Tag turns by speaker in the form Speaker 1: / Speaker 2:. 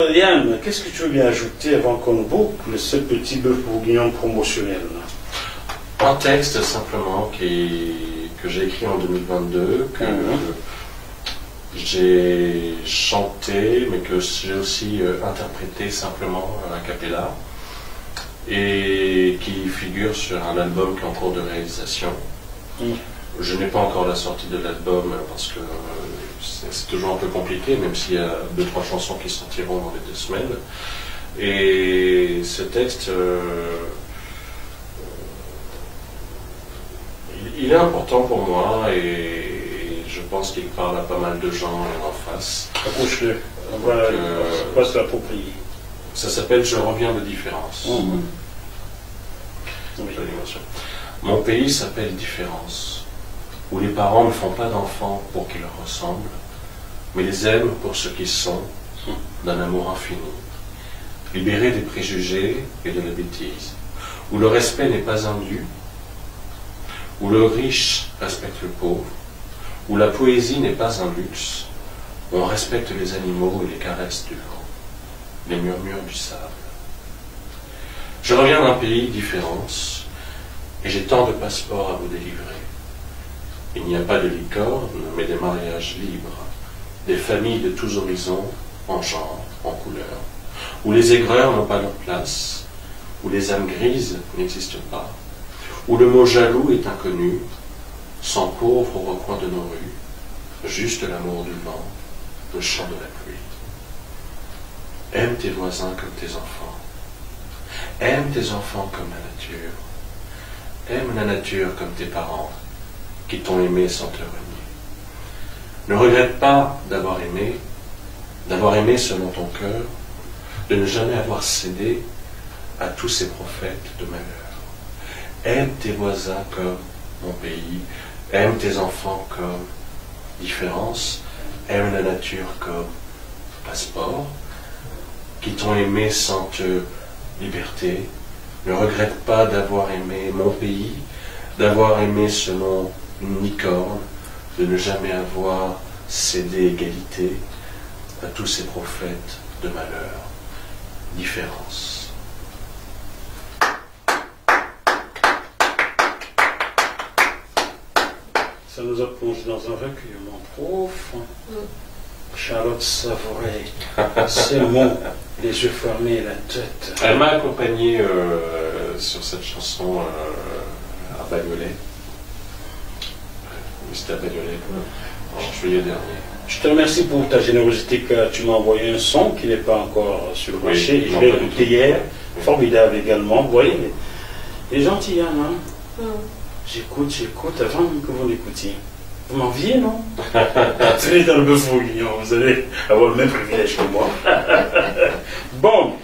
Speaker 1: Yann, qu'est-ce que tu veux bien ajouter avant qu'on boucle ce petit bœuf bourguignon promotionnel là?
Speaker 2: Un texte simplement que j'ai écrit en 2022, que j'ai chanté, mais que j'ai aussi interprété simplement a cappella, et qui figure sur un album qui est en cours de réalisation. Je n'ai pas encore la sortie de l'album parce que c'est toujours un peu compliqué, même s'il y a 2-3 chansons qui sortiront dans les 2 semaines. Et ce texte, il est important pour moi et je pense qu'il parle à pas mal de gens en face.
Speaker 1: Accouche-le, on va se l'approprier.
Speaker 2: Ça s'appelle « Je reviens de différence ». Mon pays s'appelle Différence, où les parents ne font pas d'enfants pour qu'ils leur ressemblent, mais les aiment pour ce qu'ils sont, d'un amour infini, libérés des préjugés et de la bêtise, où le respect n'est pas un dû, où le riche respecte le pauvre, où la poésie n'est pas un luxe, où on respecte les animaux et les caresses du vent, les murmures du sable. Je reviens d'un pays Différence, et j'ai tant de passeports à vous délivrer. Il n'y a pas de licorne, mais des mariages libres, des familles de tous horizons, en genre, en couleur, où les aigreurs n'ont pas leur place, où les âmes grises n'existent pas, où le mot jaloux est inconnu, sans pauvre au recoin de nos rues, juste l'amour du vent, le chant de la pluie. Aime tes voisins comme tes enfants. Aime tes enfants comme la nature. Aime la nature comme tes parents, qui t'ont aimé sans te renier. Ne regrette pas d'avoir aimé selon ton cœur, de ne jamais avoir cédé à tous ces prophètes de malheur. Aime tes voisins comme mon pays, aime tes enfants comme Différence, aime la nature comme passeport, qui t'ont aimé sans te liberté. Ne regrette pas d'avoir aimé mon pays, d'avoir aimé selon une licorne, de ne jamais avoir cédé égalité à tous ces prophètes de malheur. Différence.
Speaker 1: Ça nous a plongé dans un recueillement profond. Charlotte Savoret, ces mots, les yeux fermés et la tête.
Speaker 2: Elle m'a accompagné sur cette chanson à Bagnolet. C'était à Bagnolet, en juillet dernier.
Speaker 1: Je te remercie pour ta générosité que tu m'as envoyé un son qui n'est pas encore sur le marché. Je l'ai écouté hier. Formidable également. Vous voyez, il est gentil, hein? J'écoute avant que vous l'écoutiez. Vous m'enviez, non? Entrez dans le bœuf bourguignon, vous allez avoir le même privilège que moi. Bon.